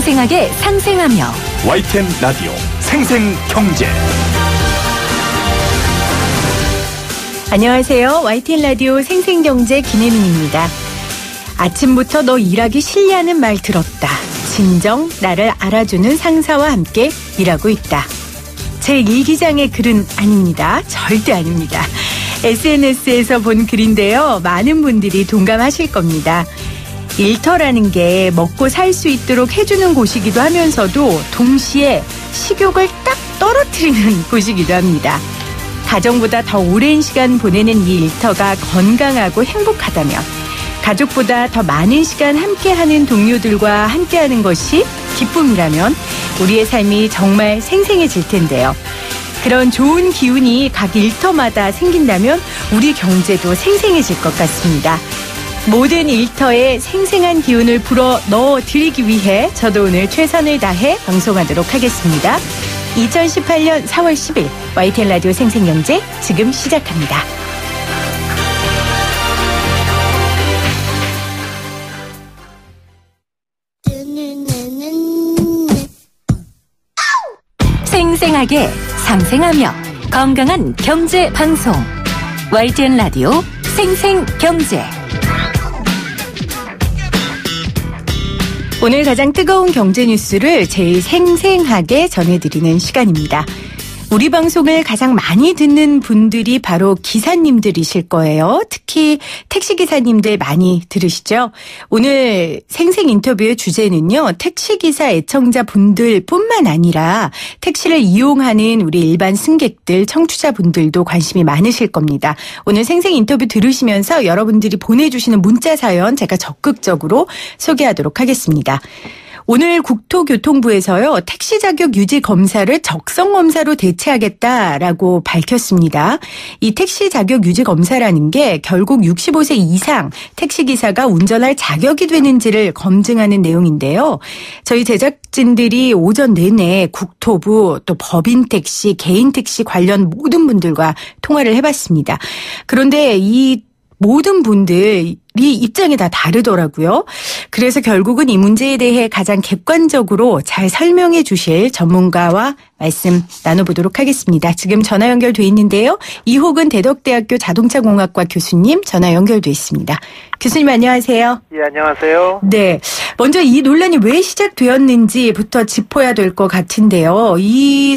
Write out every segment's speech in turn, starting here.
생생하게 상생하며 YTN 라디오 생생경제. 안녕하세요. YTN 라디오 생생경제 김혜민입니다. 아침부터 너 일하기 싫냐는 말 들었다. 진정 나를 알아주는 상사와 함께 일하고 있다. 제 일기장의 글은 아닙니다. 절대 아닙니다. SNS에서 본 글인데요. 많은 분들이 동감하실 겁니다. 일터라는 게 먹고 살 수 있도록 해주는 곳이기도 하면서도 동시에 식욕을 딱 떨어뜨리는 곳이기도 합니다. 가정보다 더 오랜 시간 보내는 이 일터가 건강하고 행복하다면, 가족보다 더 많은 시간 함께하는 동료들과 함께하는 것이 기쁨이라면 우리의 삶이 정말 생생해질 텐데요. 그런 좋은 기운이 각 일터마다 생긴다면 우리 경제도 생생해질 것 같습니다. 모든 일터에 생생한 기운을 불어 넣어드리기 위해 저도 오늘 최선을 다해 방송하도록 하겠습니다. 2018년 4월 10일 YTN 라디오 생생경제 지금 시작합니다. 생생하게 상생하며 건강한 경제 방송 YTN 라디오 생생경제. 오늘 가장 뜨거운 경제 뉴스를 제일 생생하게 전해드리는 시간입니다. 우리 방송을 가장 많이 듣는 분들이 바로 기사님들이실 거예요. 특히 택시기사님들 많이 들으시죠? 오늘 생생 인터뷰의 주제는요, 택시기사 애청자분들 뿐만 아니라 택시를 이용하는 우리 일반 승객들, 청취자분들도 관심이 많으실 겁니다. 오늘 생생 인터뷰 들으시면서 여러분들이 보내주시는 문자 사연 제가 적극적으로 소개하도록 하겠습니다. 오늘 국토교통부에서요, 택시 자격 유지 검사를 적성 검사로 대체하겠다라고 밝혔습니다. 이 택시 자격 유지 검사라는 게 결국 65세 이상 택시기사가 운전할 자격이 되는지를 검증하는 내용인데요. 저희 제작진들이 오전 내내 국토부, 또 법인 택시, 개인 택시 관련 모든 분들과 통화를 해봤습니다. 그런데 이 모든 분들이 입장이 다 다르더라고요. 그래서 결국은 이 문제에 대해 가장 객관적으로 잘 설명해 주실 전문가와 말씀 나눠보도록 하겠습니다. 지금 전화 연결돼 있는데요. 이호근 대덕대학교 자동차공학과 교수님 전화 연결돼 있습니다. 교수님 안녕하세요. 예, 안녕하세요. 네, 먼저 이 논란이 왜 시작되었는지부터 짚어야 될 것 같은데요.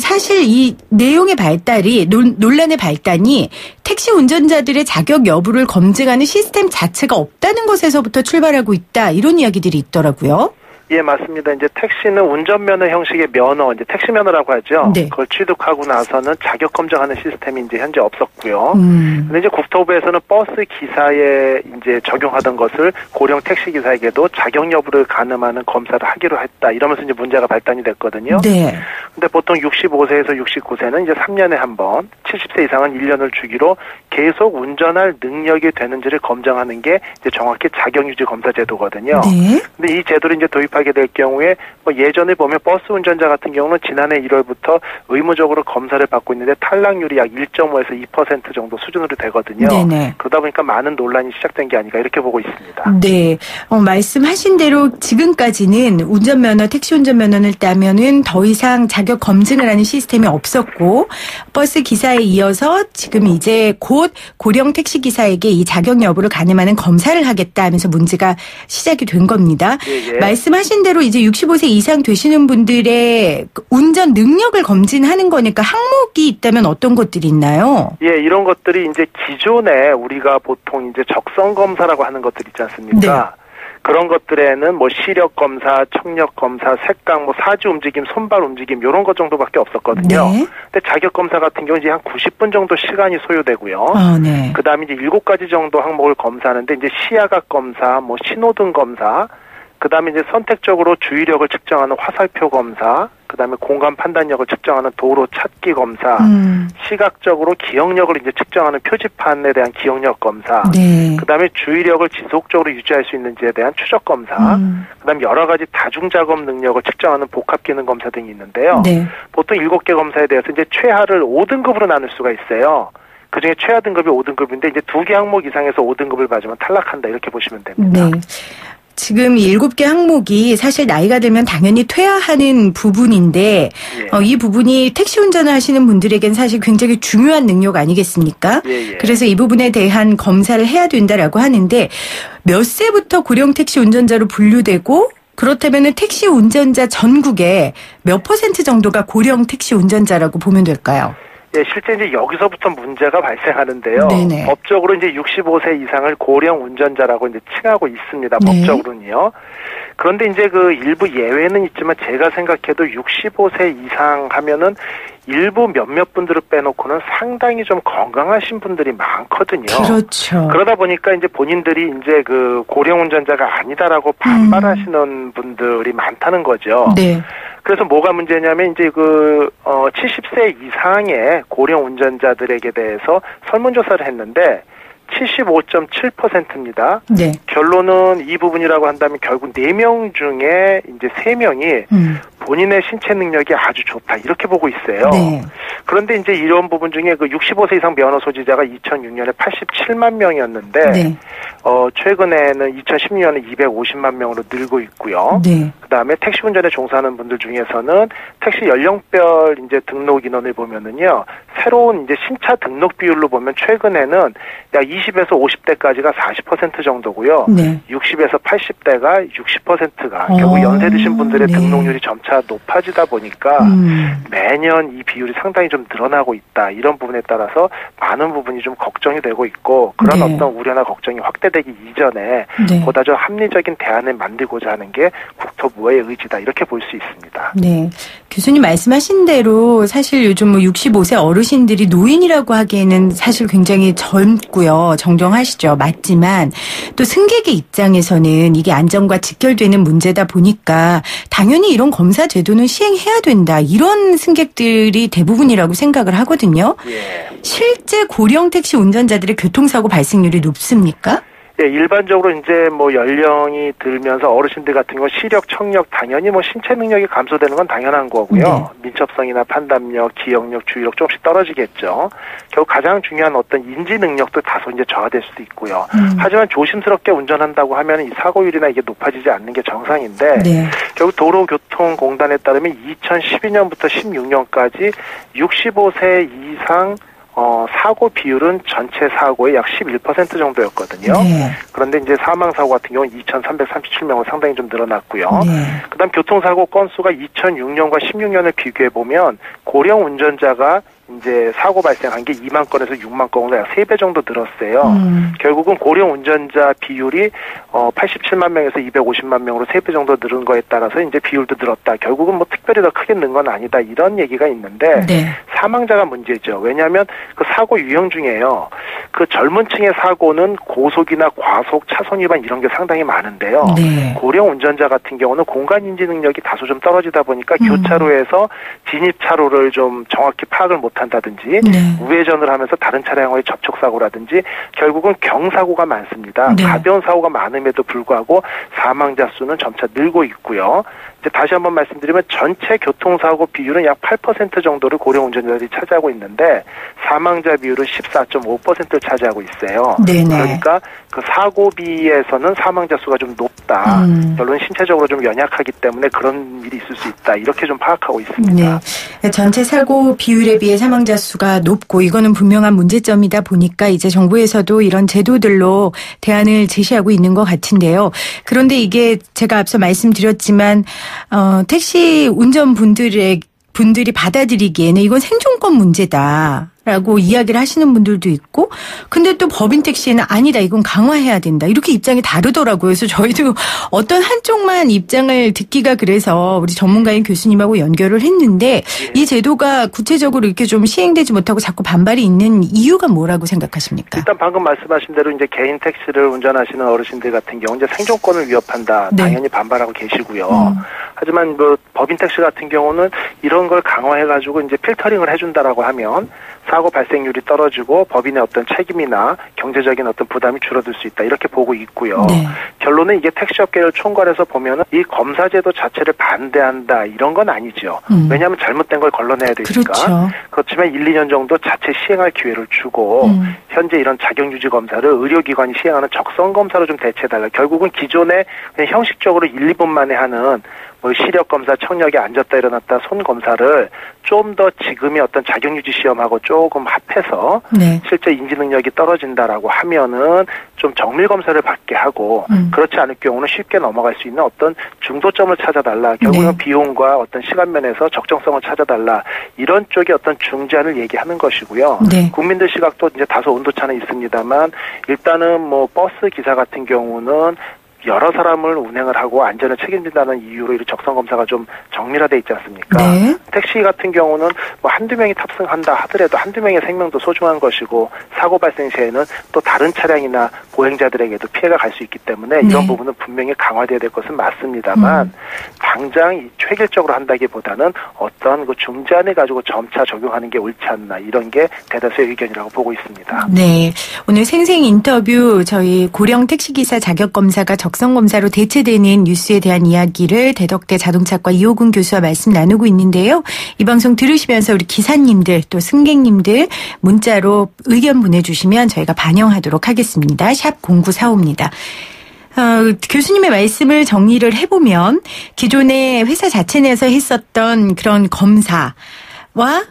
사실 이 내용의 발달이, 논란의 발단이 택시 운전자들의 자격 여부를 검증하는 시스템 자체가 없다는 것에서부터 출발하고 있다, 이런 이야기들이 있더라고요. 예, 맞습니다. 이제 택시는 운전면허 형식의 면허, 이제 택시 면허라고 하죠. 네. 그걸 취득하고 나서는 자격 검증하는 시스템이 이제 현재 없었고요. 근데 이제 국토부에서는 버스 기사에 이제 적용하던 것을 고령 택시 기사에게도 자격 여부를 가늠하는 검사를 하기로 했다. 이러면서 이제 문제가 발단이 됐거든요. 네. 근데 보통 65세에서 69세는 이제 3년에 한 번, 70세 이상은 1년을 주기로 계속 운전할 능력이 되는지를 검증하는 게 이제 정확히 자격 유지 검사 제도거든요. 네. 근데 이 제도를 이제 도입하게 될 경우에 예전에 보면 버스 운전자 같은 경우는 지난해 1월부터 의무적으로 검사를 받고 있는데 탈락률이 약 1.5에서 2% 정도 수준으로 되거든요. 네네. 그러다 보니까 많은 논란이 시작된 게 아닌가 이렇게 보고 있습니다. 네, 말씀하신 대로 지금까지는 운전면허, 택시 운전면허를 따면은 더 이상 자격 검증을 하는 시스템이 없었고, 버스 기사에 이어서 지금 이제 곧 고령 택시 기사에게 이 자격 여부를 가늠하는 검사를 하겠다 하면서 문제가 시작이 된 겁니다. 예. 말씀하신 대로 이제 65세 이상 되시는 분들의 운전 능력을 검증하는 거니까 항목이 있다면 어떤 것들이 있나요? 예, 이런 것들이 이제 기존에 우리가 보통 이제 적성 검사라고 하는 것들 있지 않습니까? 네. 그런 것들에는 시력 검사, 청력 검사, 색각, 사지 움직임, 손발 움직임 이런 것 정도밖에 없었거든요. 네. 근데 자격 검사 같은 경우 이제 한 90분 정도 시간이 소요되고요. 네. 그다음에 이제 7가지 정도 항목을 검사하는데 이제 시야각 검사, 신호등 검사, 그다음에 이제 선택적으로 주의력을 측정하는 화살표 검사, 그다음에 공간 판단력을 측정하는 도로 찾기 검사, 시각적으로 기억력을 이제 측정하는 표지판에 대한 기억력 검사, 네. 그다음에 주의력을 지속적으로 유지할 수 있는지에 대한 추적 검사, 그다음에 여러 가지 다중 작업 능력을 측정하는 복합 기능 검사 등이 있는데요. 네. 보통 7개 검사에 대해서 이제 최하를 5등급으로 나눌 수가 있어요. 그중에 최하 등급이 5등급인데 이제 2개 항목 이상에서 5등급을 맞으면 탈락한다 이렇게 보시면 됩니다. 네. 지금 이 7개 항목이 사실 나이가 들면 당연히 퇴화하는 부분인데 이 부분이 택시 운전을 하시는 분들에겐 사실 굉장히 중요한 능력 아니겠습니까? 그래서 이 부분에 대한 검사를 해야 된다라고 하는데 몇 세부터 고령 택시 운전자로 분류되고 그렇다면 택시 운전자 전국에 몇 % 정도가 고령 택시 운전자라고 보면 될까요? 예, 실제 이제 여기서부터 문제가 발생하는데요. 네네. 법적으로 이제 65세 이상을 고령 운전자라고 이제 칭하고 있습니다. 네. 법적으로는요. 그런데 이제 그 일부 예외는 있지만 제가 생각해도 65세 이상 하면은 일부 몇몇 분들을 빼놓고는 상당히 좀 건강하신 분들이 많거든요. 그렇죠. 그러다 보니까 이제 본인들이 이제 그 고령 운전자가 아니다라고 반발하시는 분들이 많다는 거죠. 네. 그래서 뭐가 문제냐면 이제 70세 이상의 고령 운전자들에게 대해서 설문조사를 했는데 75.7%입니다. 네. 결론은 이 부분이라고 한다면 결국 4명 중에 이제 3명이 본인의 신체 능력이 아주 좋다 이렇게 보고 있어요. 네. 그런데 이제 이런 부분 중에 그 65세 이상 면허 소지자가 2006년에 87만 명이었는데 네. 최근에는 2016년에 250만 명으로 늘고 있고요. 네. 그다음에 택시 운전에 종사하는 분들 중에서는 택시 연령별 이제 등록 인원을 보면은요. 새로운 이제 신차 등록 비율로 보면 최근에는 약 20에서 50대까지가 40% 정도고요. 네. 60에서 80대가 60%가 결국 연세 드신 분들의 네. 등록률이 점차 높아지다 보니까 매년 이 비율이 상당히 좀 늘어나고 있다. 이런 부분에 따라서 많은 부분이 좀 걱정이 되고 있고 그런 네. 어떤 우려나 걱정이 확대되기 이전에 네. 보다 좀 합리적인 대안을 만들고자 하는 게 국토부의 의지다. 이렇게 볼 수 있습니다. 네. 교수님 말씀하신 대로 사실 요즘 뭐 65세 어르신들이 노인이라고 하기에는 사실 굉장히 젊고요. 정정하시죠. 맞지만 또 승객의 입장에서는 이게 안전과 직결되는 문제다 보니까 당연히 이런 검사 제도는 시행해야 된다. 이런 승객들이 대부분이라고 생각을 하거든요. 예. 실제 고령 택시 운전자들의 교통사고 발생률이 높습니까? 예, 일반적으로 이제 뭐 연령이 들면서 어르신들 같은 경우 시력, 청력 당연히 뭐 신체 능력이 감소되는 건 당연한 거고요. 네. 민첩성이나 판단력, 기억력, 주의력 조금씩 떨어지겠죠. 결국 가장 중요한 어떤 인지 능력도 다소 이제 저하될 수도 있고요. 하지만 조심스럽게 운전한다고 하면 이 사고율이나 이게 높아지지 않는 게 정상인데 네. 결국 도로교통공단에 따르면 2012년부터 16년까지 65세 이상 사고 비율은 전체 사고의 약 11% 정도였거든요. 네. 그런데 이제 사망사고 같은 경우는 2,337명으로 상당히 좀 늘어났고요. 네. 그다음 교통사고 건수가 2006년과 16년을 비교해보면 고령 운전자가 이제 사고 발생한 게 2만 건에서 6만 건으로 약 3배 정도 늘었어요. 결국은 고령 운전자 비율이 87만 명에서 250만 명으로 3배 정도 늘은 거에 따라서 이제 비율도 늘었다. 결국은 뭐 특별히 더 크게 는 건 아니다. 이런 얘기가 있는데 네. 사망자가 문제죠. 왜냐하면 그 사고 유형 중에요. 그 젊은 층의 사고는 고속이나 과속, 차선 위반 이런 게 상당히 많은데요. 네. 고령 운전자 같은 경우는 공간 인지 능력이 다소 좀 떨어지다 보니까 교차로에서 진입 차로를 좀 정확히 파악을 못한다든지 네. 우회전을 하면서 다른 차량과의 접촉 사고라든지 결국은 경사고가 많습니다. 네. 가벼운 사고가 많음에도 불구하고 사망자 수는 점차 늘고 있고요. 이제 다시 한번 말씀드리면 전체 교통사고 비율은 약 8% 정도를 고령 운전자들이 차지하고 있는데 사망자 비율은 14.5%를 차지하고 있어요. 네네. 그러니까 그 사고비에서는 사망자 수가 좀 높다. 결론 신체적으로 좀 연약하기 때문에 그런 일이 있을 수 있다. 이렇게 좀 파악하고 있습니다. 네. 전체 사고 비율에 비해 사망자 수가 높고 이거는 분명한 문제점이다 보니까 이제 정부에서도 이런 제도들로 대안을 제시하고 있는 것 같은데요. 그런데 이게 제가 앞서 말씀드렸지만 택시 운전분들이 받아들이기에는 이건 생존권 문제다라고 이야기를 하시는 분들도 있고 근데 또 법인 택시는 아니다 이건 강화해야 된다 이렇게 입장이 다르더라고요. 그래서 저희도 어떤 한쪽만 입장을 듣기가 그래서 우리 전문가인 교수님하고 연결을 했는데 이 제도가 구체적으로 이렇게 좀 시행되지 못하고 자꾸 반발이 있는 이유가 뭐라고 생각하십니까? 일단 방금 말씀하신 대로 이제 개인 택시를 운전하시는 어르신들 같은 경우 이제 생존권을 위협한다. 네. 당연히 반발하고 계시고요. 하지만 법인 택시 같은 경우는 이런 걸 강화해가지고 이제 필터링을 해준다라고 하면 사고 발생률이 떨어지고 법인의 어떤 책임이나 경제적인 어떤 부담이 줄어들 수 있다 이렇게 보고 있고요. 네. 결론은 이게 택시업계를 총괄해서 보면은 이 검사제도 자체를 반대한다 이런 건 아니죠. 왜냐하면 잘못된 걸 걸러내야 되니까. 그렇죠. 그렇지만 1, 2년 정도 자체 시행할 기회를 주고 현재 이런 자격유지 검사를 의료기관이 시행하는 적성 검사로 좀 대체해달라. 결국은 기존에 그냥 형식적으로 1, 2분 만에 하는 시력 검사, 청력이 앉았다 일어났다 손 검사를 좀 더 지금의 어떤 자격유지 시험하고 조금 합해서 네. 실제 인지 능력이 떨어진다라고 하면은 좀 정밀 검사를 받게 하고 그렇지 않을 경우는 쉽게 넘어갈 수 있는 어떤 중도점을 찾아달라. 결국은 네. 비용과 어떤 시간 면에서 적정성을 찾아달라. 이런 쪽의 어떤 중재안을 얘기하는 것이고요. 네. 국민들 시각도 이제 다소 온도차는 있습니다만 일단은 버스 기사 같은 경우는 여러 사람을 운행을 하고 안전을 책임진다는 이유로 이 적성검사가 좀 정밀화되어 있지 않습니까? 네. 택시 같은 경우는 한두 명이 탑승한다 하더라도 한두 명의 생명도 소중한 것이고 사고 발생 시에는 또 다른 차량이나 보행자들에게도 피해가 갈 수 있기 때문에 이런 부분은 분명히 강화되어야 될 것은 맞습니다만 당장 획일적으로 한다기보다는 어떤 그 중재안을 가지고 점차 적용하는 게 옳지 않나 이런 게 대다수의 의견이라고 보고 있습니다. 네. 오늘 생생 인터뷰 저희 고령 택시기사 자격검사가 적성검사로 대체되는 뉴스에 대한 이야기를 대덕대 자동차과 이호근 교수와 말씀 나누고 있는데요. 이 방송 들으시면서 우리 기사님들 또 승객님들 문자로 의견 보내주시면 저희가 반영하도록 하겠습니다. 샵 0945입니다. 교수님의 말씀을 정리를 해보면 기존에 회사 자체 내에서 했었던 그런 검사와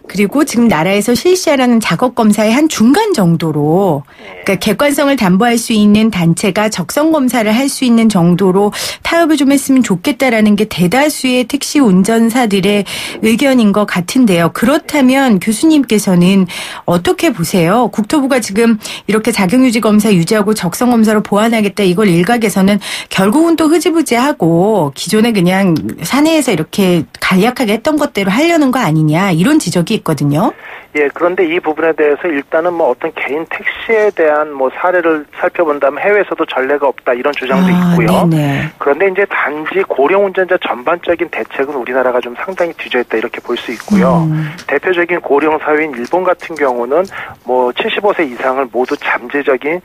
그리고 지금 나라에서 실시하라는 작업검사의 한 중간 정도로 그러니까 객관성을 담보할 수 있는 단체가 적성검사를 할 수 있는 정도로 타협을 좀 했으면 좋겠다라는 게 대다수의 택시 운전사들의 의견인 것 같은데요. 그렇다면 교수님께서는 어떻게 보세요? 국토부가 지금 이렇게 자격유지 검사 유지하고 적성검사로 보완하겠다 이걸 일각에서는 결국은 또 흐지부지하고 기존에 그냥 사내에서 이렇게 간략하게 했던 것대로 하려는 거 아니냐 이런 지적이 있거든요. 예, 그런데 이 부분에 대해서 일단은 어떤 개인 택시에 대한 사례를 살펴본다면 해외에서도 전례가 없다 이런 주장도 있고요. 네네. 그런데 이제 단지 고령 운전자 전반적인 대책은 우리나라가 좀 상당히 뒤져있다 이렇게 볼 수 있고요. 대표적인 고령 사회인 일본 같은 경우는 75세 이상을 모두 잠재적인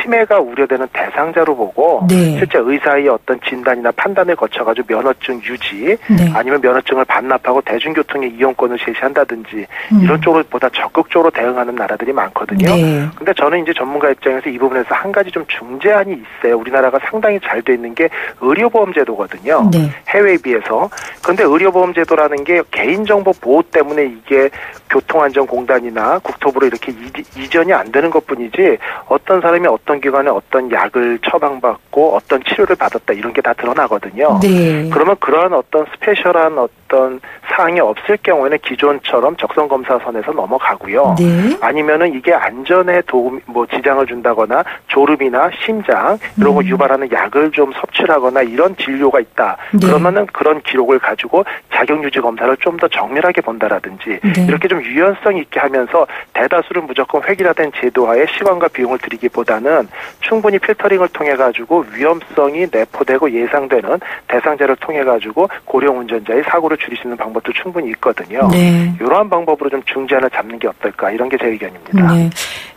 치매가 우려되는 대상자로 보고 네. 실제 의사의 어떤 진단이나 판단을 거쳐가지고 면허증 유지 네. 아니면 면허증을 반납하고 대중교통의 이용권을 제시한다든지 이런 쪽을 보다 적극적으로 대응하는 나라들이 많거든요. 네. 근데 저는 이제 전문가 입장에서 이 부분에서 한 가지 좀 중재안이 있어요. 우리나라가 상당히 잘 돼 있는 게 의료보험제도거든요. 네. 해외에 비해서. 그런데 의료보험제도라는 게 개인정보 보호 때문에 이게 교통안전공단이나 국토부로 이렇게 이전이 안 되는 것뿐이지 어떤 사람이 어떤 기관에 어떤 약을 처방받고 어떤 치료를 받았다 이런 게 다 드러나거든요. 네. 그러면 그러한 어떤 스페셜한 어떤 사항이 없을 경우에는 기존처럼 적성검사선에서 넘어가고요. 네. 아니면은 이게 안전에 도움, 지장을 준다거나 졸음이나 심장 이런 거 유발하는 약을 좀 섭취를 하거나 이런 진료가 있다. 네. 그러면은 그런 기록을 가지고 자격유지 검사를 좀 더 정밀하게 본다라든지 네. 이렇게 좀 유연성 있게 하면서 대다수를 무조건 획일화된 제도화에 시간과 비용을 들이기보다는 충분히 필터링을 통해 가지고 위험성이 내포되고 예상되는 대상자를 통해 가지고 고령 운전자의 사고를 줄일 수 있는 방법도 충분히 있거든요. 네. 이러한 방법으로 좀 중재안을 잡는 게 어떨까 이런 게 제 의견입니다. 네.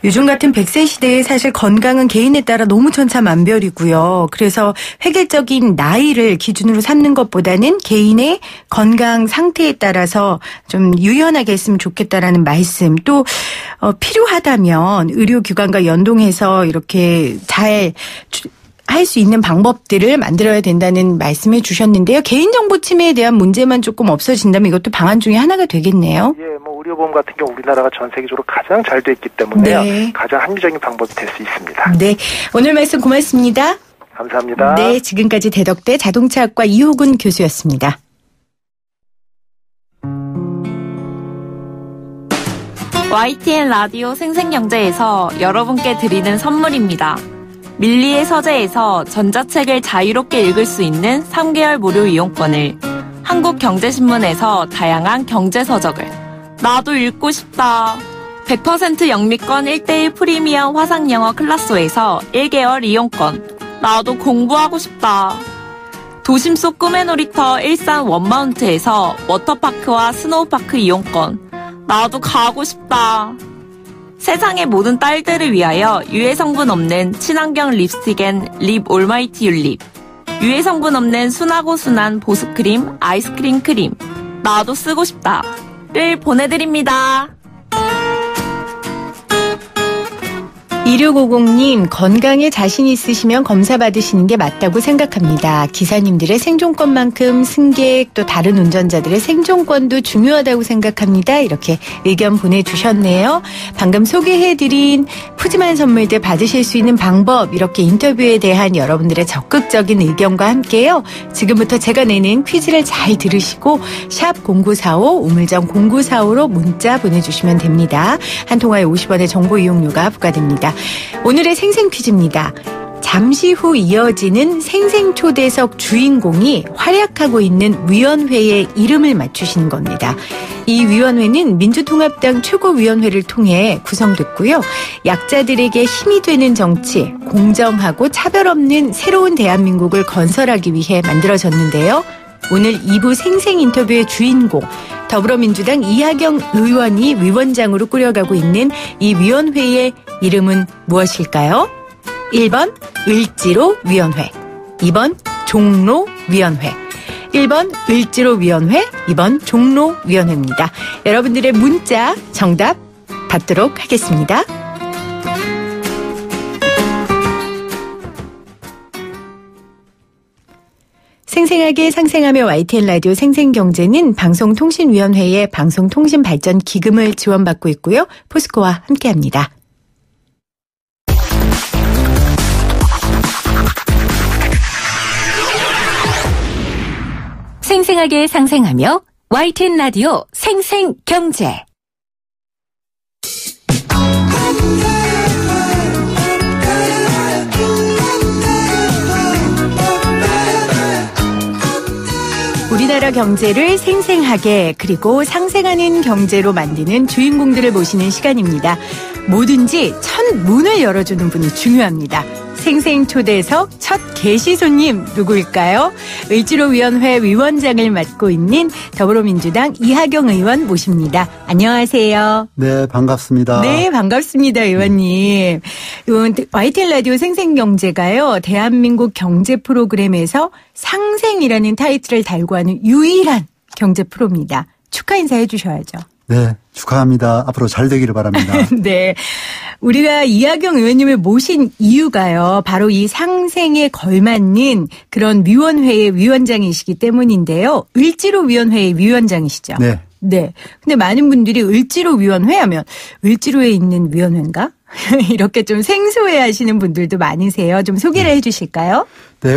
요즘 같은 100세 시대에 사실 건강은 개인에 따라 너무 천차만별이고요. 그래서 획일적인 나이를 기준으로 삼는 것보다는 개인의 건강 상태에 따라서 좀 유연하게 했으면 좋겠다라는 말씀 또 필요하다면 의료기관과 연동해서 이렇게 잘 할 수 있는 방법들을 만들어야 된다는 말씀해 주셨는데요. 개인정보 침해에 대한 문제만 조금 없어진다면 이것도 방안 중에 하나가 되겠네요. 예, 의료보험 같은 경우 우리나라가 전 세계적으로 가장 잘 돼 있기 때문에 네. 가장 합리적인 방법이 될 수 있습니다. 네, 오늘 말씀 고맙습니다. 감사합니다. 네, 지금까지 대덕대 자동차학과 이호근 교수였습니다. YTN 라디오 생생경제에서 여러분께 드리는 선물입니다. 밀리의 서재에서 전자책을 자유롭게 읽을 수 있는 3개월 무료 이용권을, 한국경제신문에서 다양한 경제서적을, 나도 읽고 싶다. 100% 영미권 1:1 프리미엄 화상영어 클라소에서 1개월 이용권, 나도 공부하고 싶다. 도심 속 꿈의 놀이터 일산 원마운트에서 워터파크와 스노우파크 이용권. 나도 가고 싶다. 세상의 모든 딸들을 위하여 유해 성분 없는 친환경 립스틱엔 립 올마이티 율립. 유해 성분 없는 순하고 순한 보습크림, 아이스크림 크림. 나도 쓰고 싶다를 보내드립니다. 2650님, 건강에 자신 있으시면 검사 받으시는 게 맞다고 생각합니다. 기사님들의 생존권만큼 승객 또 다른 운전자들의 생존권도 중요하다고 생각합니다. 이렇게 의견 보내주셨네요. 방금 소개해드린 푸짐한 선물들 받으실 수 있는 방법, 이렇게 인터뷰에 대한 여러분들의 적극적인 의견과 함께요. 지금부터 제가 내는 퀴즈를 잘 들으시고 샵 0945, 우물정 0945로 문자 보내주시면 됩니다. 한 통화에 50원의 정보 이용료가 부과됩니다. 오늘의 생생 퀴즈입니다. 잠시 후 이어지는 생생초대석 주인공이 활약하고 있는 위원회의 이름을 맞추시는 겁니다. 이 위원회는 민주통합당 최고위원회를 통해 구성됐고요. 약자들에게 힘이 되는 정치, 공정하고 차별 없는 새로운 대한민국을 건설하기 위해 만들어졌는데요. 오늘 2부 생생 인터뷰의 주인공, 더불어민주당 이하경 의원이 위원장으로 꾸려가고 있는 이 위원회의 이름은 무엇일까요? 1번 을지로위원회, 2번 종로위원회. 1번 을지로위원회, 2번 종로위원회입니다. 여러분들의 문자 정답 받도록 하겠습니다. 생생하게 상생하며 YTN 라디오 생생경제는 방송통신위원회의 방송통신발전기금을 지원받고 있고요. 포스코와 함께합니다. 생생하게 상생하며 YTN 라디오 생생경제. 우리나라 경제를 생생하게 그리고 상생하는 경제로 만드는 주인공들을 모시는 시간입니다. 뭐든지 첫 문을 열어주는 분이 중요합니다. 생생초대석 첫 게시 손님 누구일까요? 을지로위원회 위원장을 맡고 있는 더불어민주당 이하경 의원 모십니다. 안녕하세요. 네, 반갑습니다. 네, 반갑습니다, 의원님. YTN 라디오 생생경제가요, 대한민국 경제 프로그램에서 상생이라는 타이틀을 달고 하는 유일한 경제 프로입니다. 축하 인사해 주셔야죠. 네, 축하합니다. 앞으로 잘 되기를 바랍니다. 네. 우리가 이하경 의원님을 모신 이유가요, 바로 이 상생에 걸맞는 그런 위원회의 위원장이시기 때문인데요. 을지로위원회의 위원장이시죠? 네. 네. 근데 많은 분들이 을지로위원회 하면 을지로에 있는 위원회인가? 이렇게 좀 생소해 하시는 분들도 많으세요. 좀 소개를 해 주실까요? 네,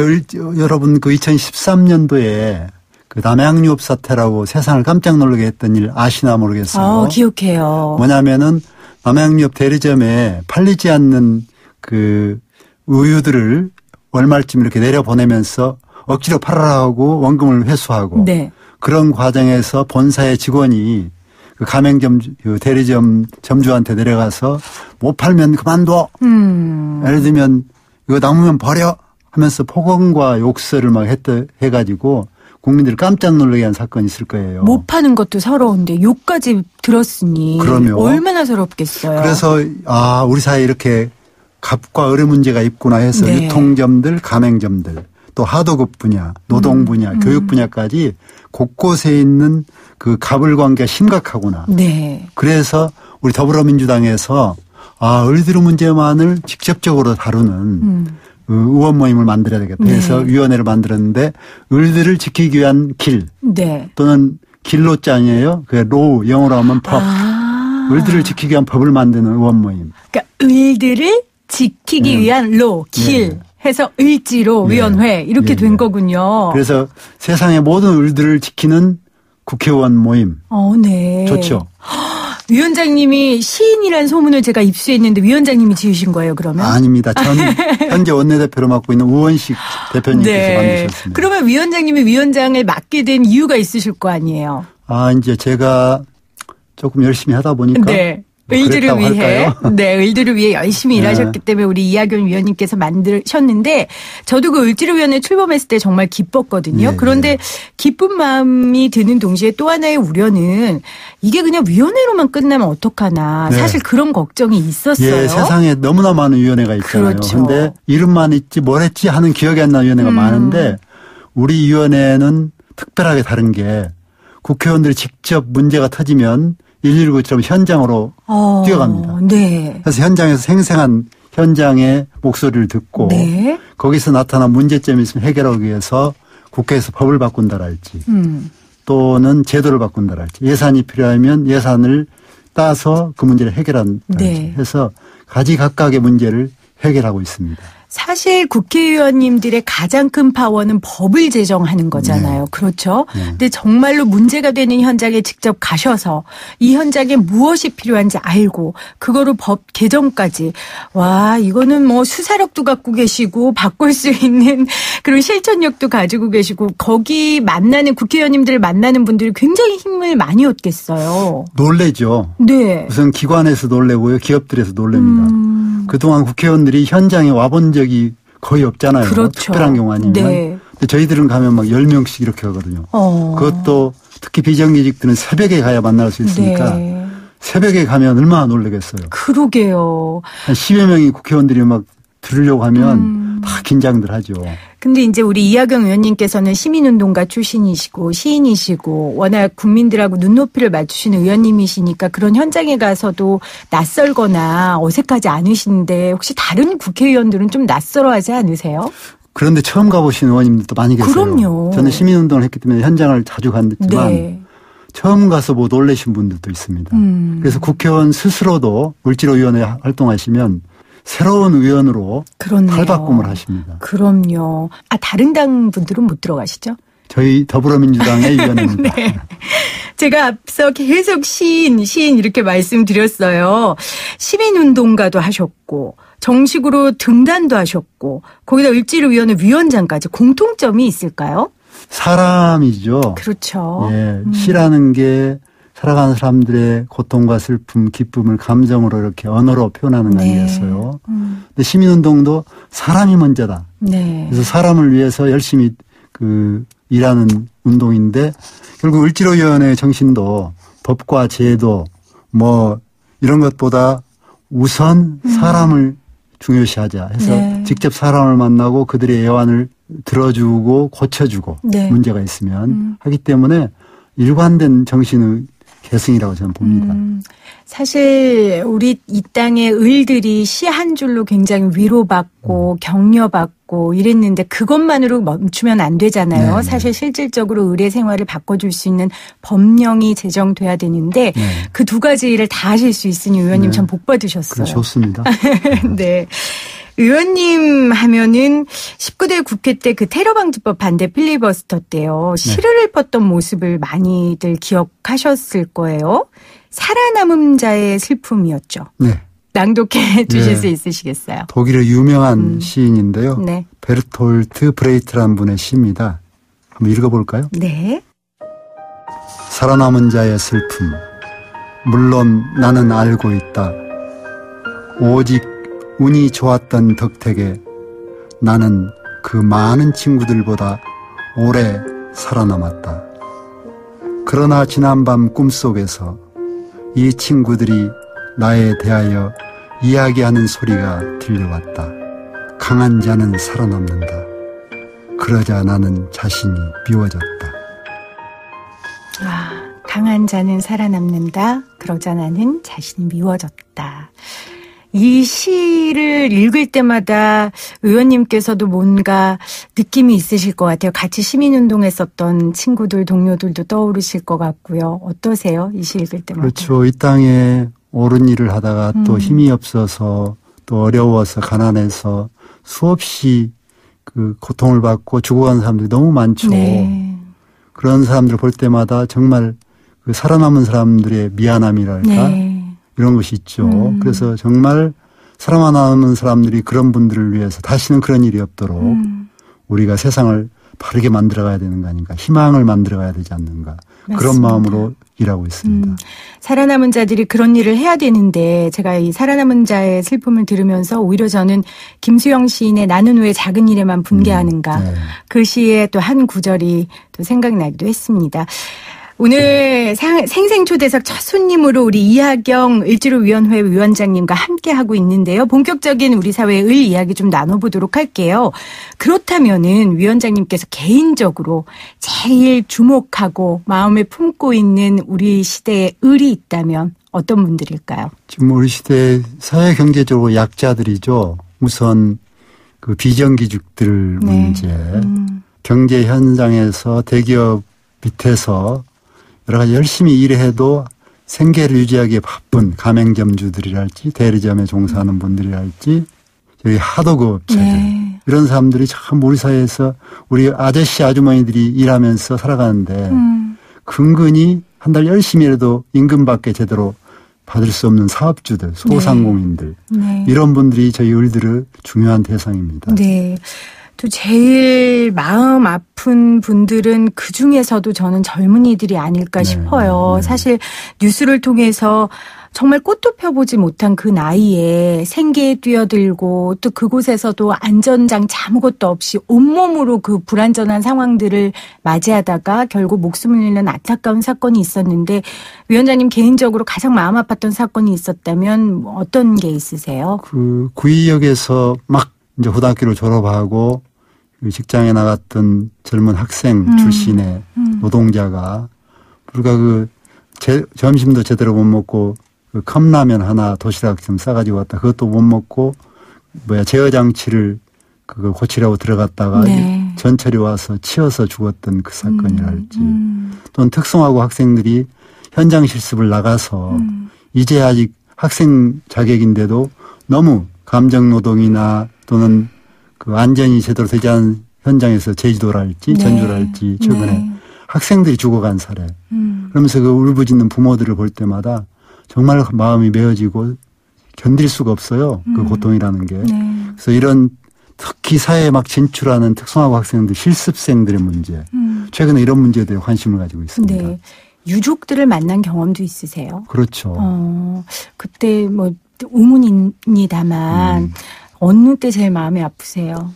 여러분 그 2013년도에 그 남양유업 사태라고 세상을 깜짝 놀라게 했던 일 아시나 모르겠어요. 기억해요. 뭐냐면은 남양유업 대리점에 팔리지 않는 그 우유들을 월말쯤 이렇게 내려보내면서 억지로 팔아라고 원금을 회수하고 네. 그런 과정에서 본사의 직원이 그 가맹점 그 대리점 점주한테 내려가서 못 팔면 그만둬. 예를 들면 이거 남으면 버려 하면서 폭언과 욕설을 막 해가지고 국민들을 깜짝 놀라게 한 사건이 있을 거예요. 못 파는 것도 서러운데 욕까지 들었으니 그럼요. 얼마나 서럽겠어요. 그래서 우리 사회에 이렇게 갑과 을의 문제가 있구나 해서 네. 유통점들, 가맹점들, 또 하도급 분야, 노동 분야, 교육 분야까지 곳곳에 있는 그 갑을 관계가 심각하구나. 네. 그래서 우리 더불어민주당에서 을지로 문제만을 직접적으로 다루는 의원 모임을 만들어야 되겠다 해서 네. 위원회를 만들었는데 을들을 지키기 위한 길 네. 또는 길로짱이에요. 그 로 영어로 하면 법. 을들을 지키기 위한 법을 만드는 의원 모임. 그러니까 을들을 지키기 위한 로, 길 네. 해서 을지로 위원회 이렇게 된 거군요. 그래서 세상의 모든 을들을 지키는 국회의원 모임. 네. 좋죠. 위원장님이 시인이라는 소문을 제가 입수했는데 위원장님이 지으신 거예요, 그러면? 아닙니다. 전 현재 원내대표로 맡고 있는 우원식 대표님께서 네. 만드셨습니다. 그러면 위원장님이 위원장을 맡게 된 이유가 있으실 거 아니에요? 이제 제가 조금 열심히 하다 보니까 네. 의들을 위해. 할까요? 네, 의들을 위해 열심히 일하셨기 때문에 우리 이학연 위원님께서 만드셨는데 저도 그 을지로위원회 출범했을 때 정말 기뻤거든요. 네, 그런데 기쁜 마음이 드는 동시에 또 하나의 우려는 이게 그냥 위원회로만 끝나면 어떡하나. 네. 사실 그런 걱정이 있었어요. 예, 세상에 너무나 많은 위원회가 있잖아요. 그렇죠. 그런데 이름만 있지 뭘 했지 하는 기억이 안 나는 위원회가 많은데 우리 위원회는 특별하게 다른 게 국회의원들이 직접 문제가 터지면 119처럼 현장으로 뛰어갑니다. 네. 그래서 현장에서 생생한 현장의 목소리를 듣고 네. 거기서 나타난 문제점이 있으면 해결하기 위해서 국회에서 법을 바꾼다랄지 또는 제도를 바꾼다랄지 예산이 필요하면 예산을 따서 그 문제를 해결한다랄지 네. 해서 가지각각의 문제를 해결하고 있습니다. 사실 국회의원님들의 가장 큰 파워는 법을 제정하는 거잖아요. 네. 그렇죠. 근데 정말로 문제가 되는 현장에 직접 가셔서 이 현장에 무엇이 필요한지 알고 그거를 법 개정까지 와 이거는 뭐 수사력도 갖고 계시고 바꿀 수 있는 그런 실천력도 가지고 계시고 거기 만나는 국회의원님들을 만나는 분들이 굉장히 힘을 많이 얻겠어요. 놀래죠. 네. 우선 기관에서 놀래고요. 기업들에서 놀랍니다. 그동안 국회의원들이 현장에 와본 적이 거의 없잖아요. 그렇죠. 특별한 경우 아니면. 네. 근데 저희들은 가면 막 10명씩 이렇게 하거든요. 그것도 특히 비정규직들은 새벽에 가야 만날 수 있으니까 네. 새벽에 가면 얼마나 놀라겠어요. 그러게요. 한 10여 명이 국회의원들이 막 들으려고 하면 다 긴장들 하죠. 근데 이제 우리 이학연 의원님께서는 시민운동가 출신이시고 시인이시고 워낙 국민들하고 눈높이를 맞추시는 의원님이시니까 그런 현장에 가서도 낯설거나 어색하지 않으신데 혹시 다른 국회의원들은 좀 낯설어하지 않으세요? 그런데 처음 가보신 의원님들도 많이 계세요. 그럼요. 저는 시민운동을 했기 때문에 현장을 자주 갔지만 네. 처음 가서 뭐 놀라신 분들도 있습니다. 그래서 국회의원 스스로도 을지로위원회 활동하시면 새로운 의원으로 그렇네요. 탈바꿈을 하십니다. 그럼요. 다른 당 분들은 못 들어가시죠? 저희 더불어민주당의 위원입니다. 네. 제가 앞서 계속 시인 이렇게 말씀드렸어요. 시민운동가도 하셨고 정식으로 등단도 하셨고 거기다 을지로위원회 위원장까지 공통점이 있을까요? 사람이죠. 그렇죠. 예, 시라는 게 살아가는 사람들의 고통과 슬픔, 기쁨을 감정으로 이렇게 언어로 표현하는 거 아니겠어요. 근데 시민운동도 사람이 먼저다. 네. 그래서 사람을 위해서 열심히 일하는 운동인데 결국 을지로위원회의 정신도 법과 제도 뭐 이런 것보다 우선 사람을 중요시하자 해서 네. 직접 사람을 만나고 그들의 애환을 들어주고 고쳐주고 네. 문제가 있으면 하기 때문에 일관된 정신의 계승이라고 저는 봅니다. 사실 우리 이 땅의 을들이 시 한 줄로 굉장히 위로받고 격려받고 이랬는데 그것만으로 멈추면 안 되잖아요. 네. 사실 실질적으로 을의 생활을 바꿔줄 수 있는 법령이 제정돼야 되는데 네. 그 두 가지 일을 다 하실 수 있으니 의원님 네. 참 복 받으셨어요. 그래 좋습니다. 네. 의원님 하면은 19대 국회 때 그 테러방지법 반대 필리버스터 때요. 시를 읊었던 모습을 많이들 기억하셨을 거예요. 살아남은 자의 슬픔이었죠. 네. 낭독해 주실 네. 수 있으시겠어요? 독일의 유명한 시인인데요. 네. 베르톨트 브레이트라는 분의 시입니다. 한번 읽어볼까요? 네. 살아남은 자의 슬픔. 물론 나는 알고 있다. 오직 운이 좋았던 덕택에 나는 그 많은 친구들보다 오래 살아남았다. 그러나 지난밤 꿈속에서 이 친구들이 나에 대하여 이야기하는 소리가 들려왔다. 강한 자는 살아남는다. 그러자 나는 자신이 미워졌다. 강한 자는 살아남는다. 그러자 나는 자신이 미워졌다. 이 시를 읽을 때마다 의원님께서도 뭔가 느낌이 있으실 것 같아요. 같이 시민운동했었던 친구들, 동료들도 떠오르실 것 같고요. 어떠세요? 이 시 읽을 때마다. 그렇죠. 이 땅에 옳은 일을 하다가 또 힘이 없어서 또 어려워서 가난해서 수없이 그 고통을 받고 죽어가는 사람들이 너무 많죠. 네. 그런 사람들을 볼 때마다 정말 그 살아남은 사람들의 미안함이랄까 네. 이런 것이 있죠. 그래서 정말 살아남은 사람들이 그런 분들을 위해서 다시는 그런 일이 없도록 우리가 세상을 바르게 만들어가야 되는 거 아닌가. 희망을 만들어가야 되지 않는가. 맞습니다. 그런 마음으로 일하고 있습니다. 살아남은 자들이 그런 일을 해야 되는데 제가 이 살아남은 자의 슬픔을 들으면서 오히려 저는 김수영 시인의 나는 왜 작은 일에만 분개하는가. 네. 그 시의 또 한 구절이 또 생각나기도 했습니다. 오늘 생생초대석 첫 손님으로 우리 이하경 을지로위원회 위원장님과 함께하고 있는데요. 본격적인 우리 사회의 을 이야기 좀 나눠보도록 할게요. 그렇다면은 위원장님께서 개인적으로 제일 주목하고 마음에 품고 있는 우리 시대의 을이 있다면 어떤 분들일까요? 지금 우리 시대 사회 경제적으로 약자들이죠. 우선 그 비정규직들 문제, 경제 현장에서 대기업 밑에서 여러 가지 열심히 일해도 생계를 유지하기에 바쁜 가맹점주들이랄지 대리점에 종사하는 분들이랄지 저희 하도급 업체들 네. 이런 사람들이 참 우리 사회에서 우리 아저씨 아주머니들이 일하면서 살아가는데 근근히 한 달 열심히 일해도 임금밖에 제대로 받을 수 없는 사업주들 소상공인들 네. 이런 분들이 저희 을들의 중요한 대상입니다. 네. 또 제일 마음 아픈 분들은 그중에서도 저는 젊은이들이 아닐까 싶어요. 사실 뉴스를 통해서 정말 꽃도 펴보지 못한 그 나이에 생계에 뛰어들고 또 그곳에서도 안전장치 아무것도 없이 온몸으로 그 불안전한 상황들을 맞이하다가 결국 목숨을 잃는 안타까운 사건이 있었는데 위원장님 개인적으로 가장 마음 아팠던 사건이 있었다면 어떤 게 있으세요? 그 구의역에서 막 이제 고등학교를 졸업하고 직장에 나갔던 젊은 학생 출신의 노동자가 불과 점심도 제대로 못 먹고 그 컵라면 하나 도시락 좀 싸가지고 왔다. 그것도 못 먹고 제어 장치를 그거 고치려고 들어갔다가 전철이 와서 치여서 죽었던 그 사건이랄지 또는 특성화고 학생들이 현장 실습을 나가서 이제 아직 학생 자격인데도 너무 감정 노동이나 또는 그 안전이 제대로 되지 않은 현장에서 제주도랄지 전주랄지 최근에 학생들이 죽어간 사례. 그러면서 그 울부짖는 부모들을 볼 때마다 정말 마음이 메어지고 견딜 수가 없어요. 그 고통이라는 게. 그래서 이런 특히 사회에 막 진출하는 특성화고 학생들 실습생들의 문제. 최근에 이런 문제에 대해 관심을 가지고 있습니다. 네. 유족들을 만난 경험도 있으세요? 그렇죠. 그때 뭐 의문입니다만 어느 때 제일 마음이 아프세요?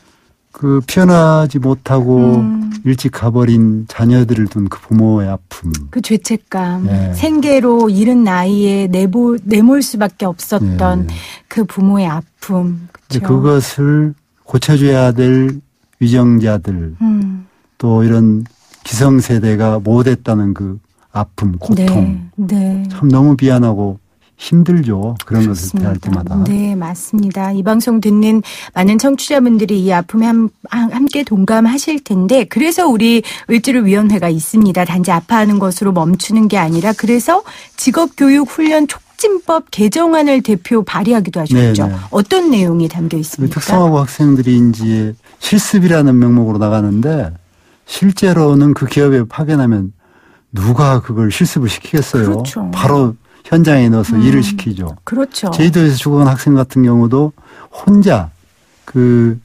그 피어나지 못하고 일찍 가버린 자녀들을 둔 그 부모의 아픔. 그 죄책감. 생계로 이른 나이에 내몰 수밖에 없었던 그 부모의 아픔. 그렇죠? 그것을 고쳐줘야 될 위정자들 또 이런 기성세대가 못했다는 그 아픔, 고통. 참 너무 미안하고 힘들죠. 그런 그렇습니다. 것을 대할 때마다. 네, 맞습니다. 이 방송 듣는 많은 청취자분들이 이 아픔에 함께 동감하실 텐데 그래서 우리 을지로위원회가 있습니다. 단지 아파하는 것으로 멈추는 게 아니라 그래서 직업교육훈련 촉진법 개정안을 대표 발의하기도 하셨죠. 네네. 어떤 내용이 담겨 있습니까? 특성화고 학생들이 이제 실습이라는 명목으로 나가는데 실제로는 그 기업에 파견하면 누가 그걸 실습을 시키겠어요. 그렇죠. 바로 현장에 넣어서 일을 시키죠. 그렇죠. 제주도에서 죽어간 학생 같은 경우도 혼자 그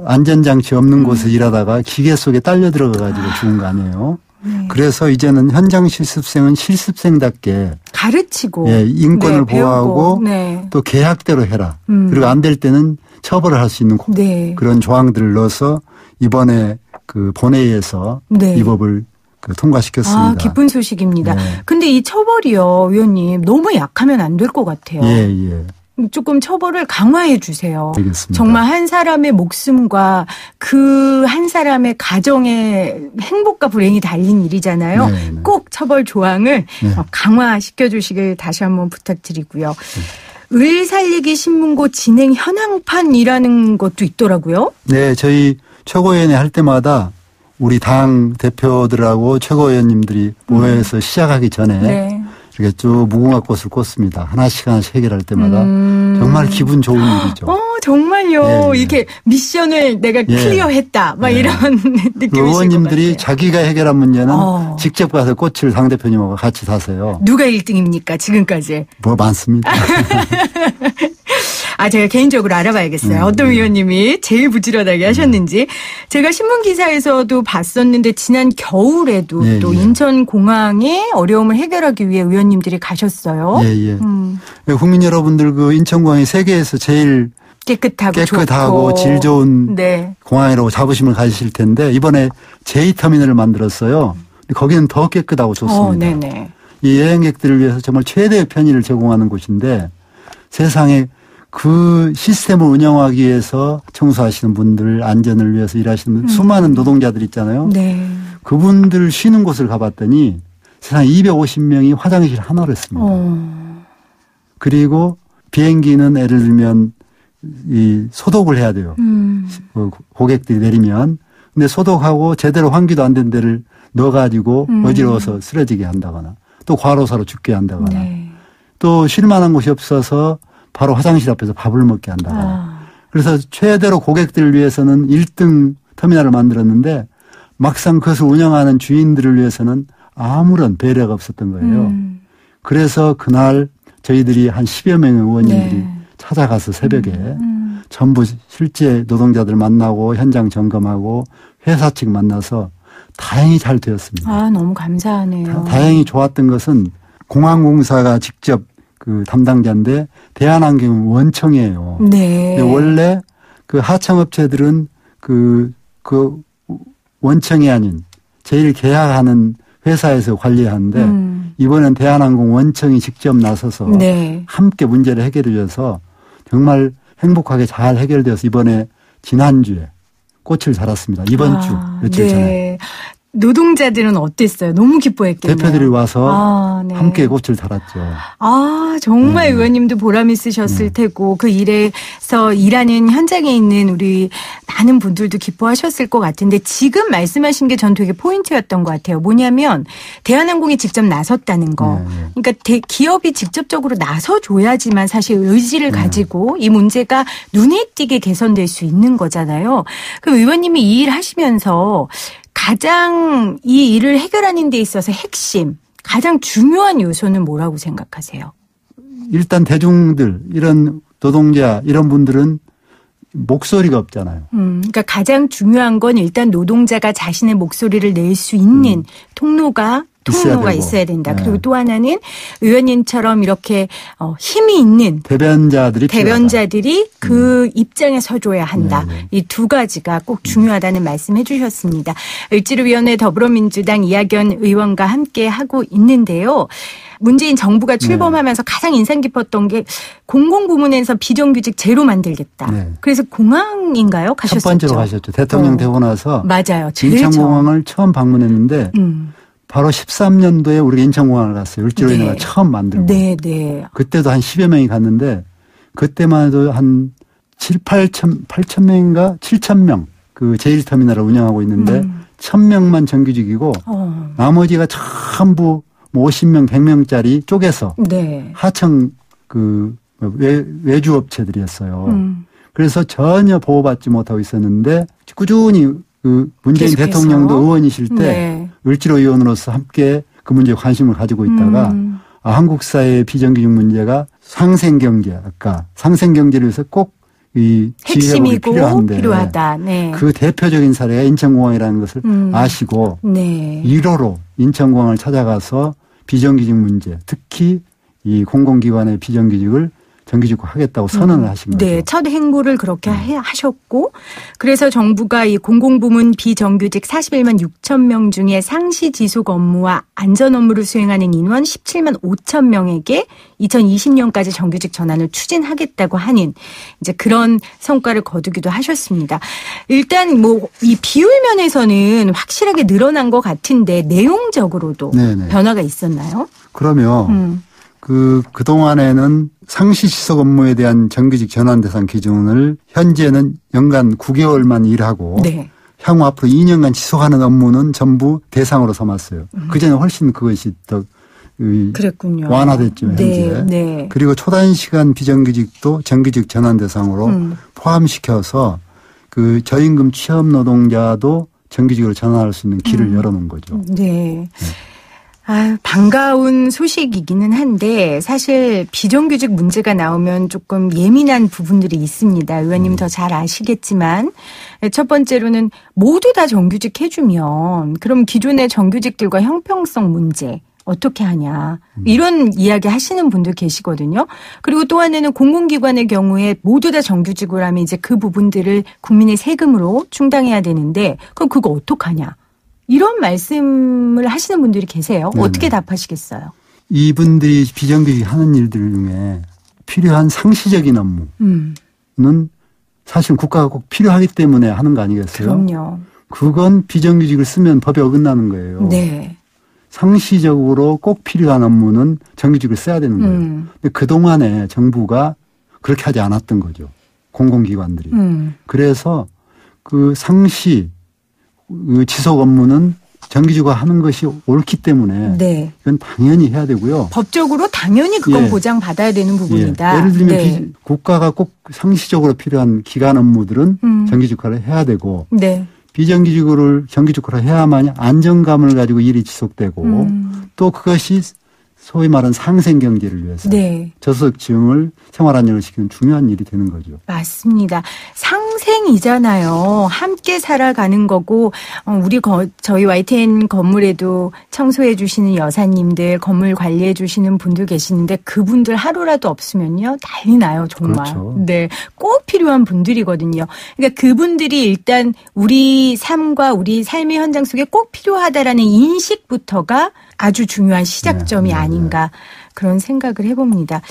안전장치 없는 곳에 일하다가 기계 속에 딸려 들어가가지고 죽은 거 아니에요. 그래서 이제는 현장 실습생은 실습생답게 가르치고 인권을 보호하고 또 계약대로 해라. 그리고 안 될 때는 처벌을 할 수 있는 그런 조항들을 넣어서 이번에 그 본회의에서 이 법을 통과시켰습니다. 기쁜 소식입니다. 근데 이 처벌이요, 위원님, 너무 약하면 안 될 것 같아요. 조금 처벌을 강화해 주세요. 알겠습니다. 정말 한 사람의 목숨과 그 한 사람의 가정의 행복과 불행이 달린 일이잖아요. 꼭 처벌 조항을 강화시켜 주시길 다시 한번 부탁드리고요. 을 살리기 신문고 진행 현황판이라는 것도 있더라고요. 네, 저희 최고위원회 할 때마다 우리 당 대표들하고 최고위원님들이 모여서 시작하기 전에 이렇게 쭉 무궁화 꽃을 꽂습니다. 하나씩 해결할 때마다 정말 기분 좋은 일이죠. 정말요. 이렇게 미션을 내가 클리어했다. 막 이런 느낌이실 것 의원님들이 같아요. 자기가 해결한 문제는 직접 가서 꽃을 당대표님하고 같이 사세요. 누가 1등입니까 지금까지? 뭐 많습니다. 제가 개인적으로 알아봐야겠어요. 어떤 의원님이 제일 부지런하게 하셨는지. 제가 신문기사에서도 봤었는데 지난 겨울에도 또 인천공항의 어려움을 해결하기 위해 의원님들이 가셨어요. 국민 여러분들 그 인천공항이 세계에서 제일 깨끗하고 질 좋은 공항이라고 자부심을 가지실 텐데 이번에 제2터미널을 만들었어요. 거기는 더 깨끗하고 좋습니다. 이 여행객들을 위해서 정말 최대의 편의를 제공하는 곳인데 세상에 그 시스템을 운영하기 위해서 청소하시는 분들, 안전을 위해서 일하시는 수많은 노동자들 있잖아요. 그분들 쉬는 곳을 가봤더니 세상 250명이 화장실 하나를 씁니다. 그리고 비행기는 예를 들면 이 소독을 해야 돼요. 고객들이 내리면. 근데 소독하고 제대로 환기도 안 된 데를 넣어가지고 어지러워서 쓰러지게 한다거나 또 과로사로 죽게 한다거나 또 쉴 만한 곳이 없어서 바로 화장실 앞에서 밥을 먹게 한다거나. 그래서 최대로 고객들을 위해서는 1등 터미널을 만들었는데 막상 그것을 운영하는 주인들을 위해서는 아무런 배려가 없었던 거예요. 그래서 그날 저희들이 한 10여 명의 의원님들이 찾아가서 새벽에 전부 실제 노동자들 만나고 현장 점검하고 회사 측 만나서 다행히 잘 되었습니다. 너무 감사하네요. 다행히 좋았던 것은 공항공사가 직접 그 담당자인데 대한항공은 원청이에요. 원래 그 하청업체들은 그 원청이 아닌 제일 계약하는 회사에서 관리하는데 이번엔 대한항공 원청이 직접 나서서 함께 문제를 해결해 줘서 정말 행복하게 잘 해결되어서 이번에 지난주에 꽃을 달았습니다. 이번 주 며칠 전에. 노동자들은 어땠어요? 너무 기뻐했겠네요. 대표들이 와서 함께 꽃을 달았죠. 정말 의원님도 보람 있으셨을 테고 그 일에서 일하는 현장에 있는 우리 많은 분들도 기뻐하셨을 것 같은데 지금 말씀하신 게 전 되게 포인트였던 것 같아요. 뭐냐면 대한항공이 직접 나섰다는 거. 그러니까 기업이 직접적으로 나서줘야지만 사실 의지를 가지고 이 문제가 눈에 띄게 개선될 수 있는 거잖아요. 그럼 의원님이 이 일 하시면서 가장 이 일을 해결하는 데 있어서 핵심, 가장 중요한 요소는 뭐라고 생각하세요? 일단 대중들, 이런 노동자, 이런 분들은 목소리가 없잖아요. 그러니까 가장 중요한 건 일단 노동자가 자신의 목소리를 낼 수 있는 통로가 있어야 된다. 그리고 또 하나는 의원님처럼 이렇게 힘이 있는 대변자들이 그 입장에 서줘야 한다. 이 두 가지가 꼭 중요하다는 말씀 해주셨습니다. 을지로위원회 더불어민주당 이학연 의원과 함께 하고 있는데요. 문재인 정부가 출범하면서 가장 인상 깊었던 게 공공부문에서 비정규직 제로 만들겠다. 그래서 공항인가요? 가셨었죠? 첫 번째로 가셨죠. 대통령 되고 나서 맞아요. 인천공항을 처음 방문했는데 바로 13년도에 우리가 인천공항을 갔어요. 을지로위원회가 처음 만들고. 그때도 한 10여 명이 갔는데 그때만 해도 한 8천 명인가 7천 명 그 제1터미널을 운영하고 있는데 1,000명만 정규직이고 나머지가 전부 50명, 100명짜리 쪼개서 하청 그 외주업체들이었어요. 그래서 전혀 보호받지 못하고 있었는데 꾸준히 그 문재인 계속해서? 대통령도 의원이실 때 을지로위원으로서 함께 그 문제에 관심을 가지고 있다가 한국 사회의 비정규직 문제가 상생경제, 아까 상생경제를 위해서 꼭 이 핵심이고 필요하다. 그 대표적인 사례가 인천공항이라는 것을 아시고 1호로 인천공항을 찾아가서 비정규직 문제, 특히 이 공공기관의 비정규직을 정규직화하겠다고 선언을 하신 거죠. 첫 행보를 그렇게 하셨고 그래서 정부가 이 공공부문 비정규직 41만 6천 명 중에 상시 지속 업무와 안전 업무를 수행하는 인원 17만 5천 명에게 2020년까지 정규직 전환을 추진하겠다고 하는 이제 그런 성과를 거두기도 하셨습니다. 일단 뭐 이 비율 면에서는 확실하게 늘어난 것 같은데 내용적으로도 변화가 있었나요? 그러면 그동안에는 상시 지속 업무에 대한 정규직 전환 대상 기준을 현재는 연간 9개월만 일하고 향후 앞으로 2년간 지속하는 업무는 전부 대상으로 삼았어요. 그전에 훨씬 그것이 더 그랬군요. 완화됐죠. 현재. 그리고 초단시간 비정규직도 정규직 전환 대상으로 포함시켜서 그 저임금 취업 노동자도 정규직으로 전환할 수 있는 길을 열어놓은 거죠. 반가운 소식이기는 한데 사실 비정규직 문제가 나오면 조금 예민한 부분들이 있습니다. 의원님 더 잘 아시겠지만 첫 번째로는 모두 다 정규직 해주면 그럼 기존의 정규직들과 형평성 문제 어떻게 하냐 이런 이야기 하시는 분들 계시거든요. 그리고 또 하나는 공공기관의 경우에 모두 다 정규직으로 하면 이제 그 부분들을 국민의 세금으로 충당해야 되는데 그럼 그거 어떡하냐. 이런 말씀을 하시는 분들이 계세요. 네네. 어떻게 답하시겠어요? 이분들이 비정규직 하는 일들 중에 필요한 상시적인 업무는 사실 국가가 꼭 필요하기 때문에 하는 거 아니겠어요? 그럼요. 그건 비정규직을 쓰면 법에 어긋나는 거예요. 네. 상시적으로 꼭 필요한 업무는 정규직을 써야 되는 거예요. 근데 그동안에 정부가 그렇게 하지 않았던 거죠. 공공기관들이. 그래서 그 상시 지속 업무는 정규직화 하는 것이 옳기 때문에 네. 이건 당연히 해야 되고요. 법적으로 당연히 그건 예. 보장받아야 되는 부분이다. 예. 예를 들면 네. 국가가 꼭 상시적으로 필요한 기간 업무들은 정규직화를 해야 되고 네. 비정규직을 정규직화를 해야만 안정감을 가지고 일이 지속되고 또 그것이 소위 말하는 상생경제를 위해서 네. 저소득층을 생활안정을 중요한 일이 되는 거죠. 맞습니다. 상생이잖아요. 함께 살아가는 거고 저희 YTN 건물에도 청소해 주시는 여사님들 건물 관리해 주시는 분들 계시는데 그분들 하루라도 없으면요. 난리 나요. 정말. 그렇죠. 네, 꼭 필요한 분들이거든요. 그러니까 그분들이 일단 우리 삶과 우리 삶의 현장 속에 꼭 필요하다라는 인식부터가 아주 중요한 시작점이 아닌가 그런 생각을 해봅니다.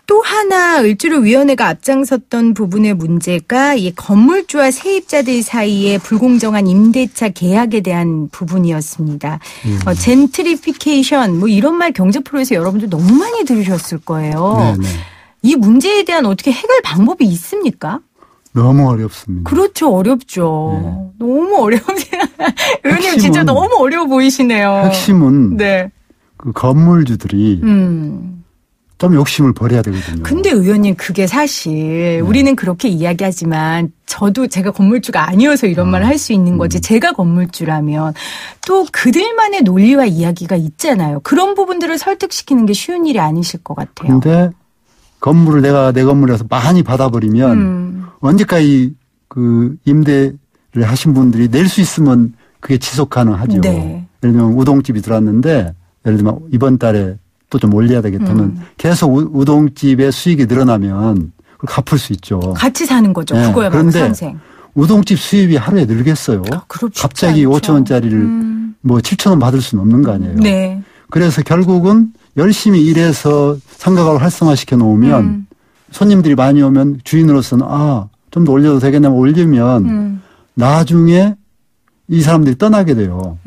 또 하나 을지로위원회가 앞장섰던 부분의 문제가 이 건물주와 세입자들 사이에 불공정한 임대차 계약에 대한 부분이었습니다. 젠트리피케이션 뭐 이런 말 경제 프로에서 여러분들 너무 많이 들으셨을 거예요. 네네. 이 문제에 대한 어떻게 해결 방법이 있습니까? 너무 어렵습니다. 그렇죠. 어렵죠. 네. 너무 어려우세요. 의원님 진짜 너무 어려워 보이시네요. 핵심은 네. 그 건물주들이 좀 욕심을 버려야 되거든요. 근데 의원님 그게 사실 우리는 그렇게 이야기하지만 저도 제가 건물주가 아니어서 이런 말을 할 수 있는 거지 제가 건물주라면 또 그들만의 논리와 이야기가 있잖아요. 그런 부분들을 설득시키는 게 쉬운 일이 아니실 것 같아요. 근데 건물을 내가 내 건물에서 많이 받아버리면 언제까지 그 임대를 하신 분들이 낼 수 있으면 그게 지속 가능하죠. 네. 예를 들면 우동집이 들어왔는데 예를 들면 이번 달에 또 좀 올려야 되겠다면 계속 우동집의 수익이 늘어나면 그걸 갚을 수 있죠. 같이 사는 거죠. 네. 그거야 바로 상생. 우동집 수입이 하루에 늘겠어요. 갑자기 5천 원짜리를 뭐 7천 원 받을 수는 없는 거 아니에요. 네. 그래서 결국은 열심히 일해서 상가가를 활성화시켜 놓으면 손님들이 많이 오면 주인으로서는 좀 더 올려도 되겠냐면 올리면 나중에 이 사람들이 떠나게 돼요.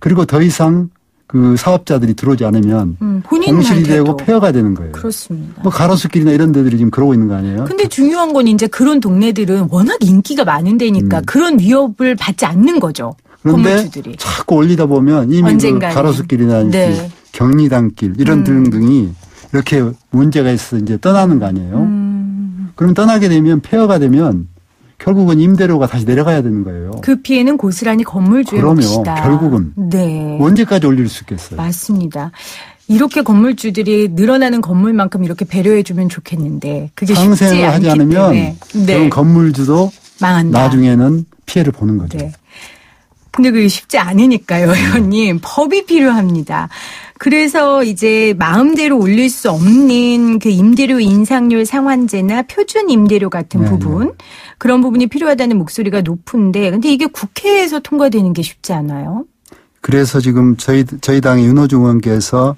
그리고 더 이상 그 사업자들이 들어오지 않으면 공실이 되고 폐허가 되는 거예요. 그렇습니다. 뭐 가로수길이나 이런 데들이 지금 그러고 있는 거 아니에요? 근데 중요한 건 이제 그런 동네들은 워낙 인기가 많은 데니까 그런 위협을 받지 않는 거죠. 그런데 건물주들이. 자꾸 올리다 보면 이미 그 가로수길이나 네. 경리단길 이런 등등이 이렇게 문제가 있어서 이제 떠나는 거 아니에요? 그럼 떠나게 되면 폐허가 되면 결국은 임대료가 다시 내려가야 되는 거예요. 그 피해는 고스란히 건물주의 몫이다. 결국은. 네. 언제까지 올릴 수 있겠어요? 맞습니다. 이렇게 건물주들이 늘어나는 건물만큼 이렇게 배려해 주면 좋겠는데 그게 쉽지 않기 상생을 하지 않으면 네. 그런 건물주도 망한다. 나중에는 피해를 보는 거죠. 네. 근데 그게 쉽지 않으니까요, 의원님. 법이 필요합니다. 그래서 이제 마음대로 올릴 수 없는 그 임대료 인상률 상한제나 표준 임대료 같은 부분 그런 부분이 필요하다는 목소리가 높은데 근데 이게 국회에서 통과되는 게 쉽지 않아요? 그래서 지금 저희 당의 윤호중 의원께서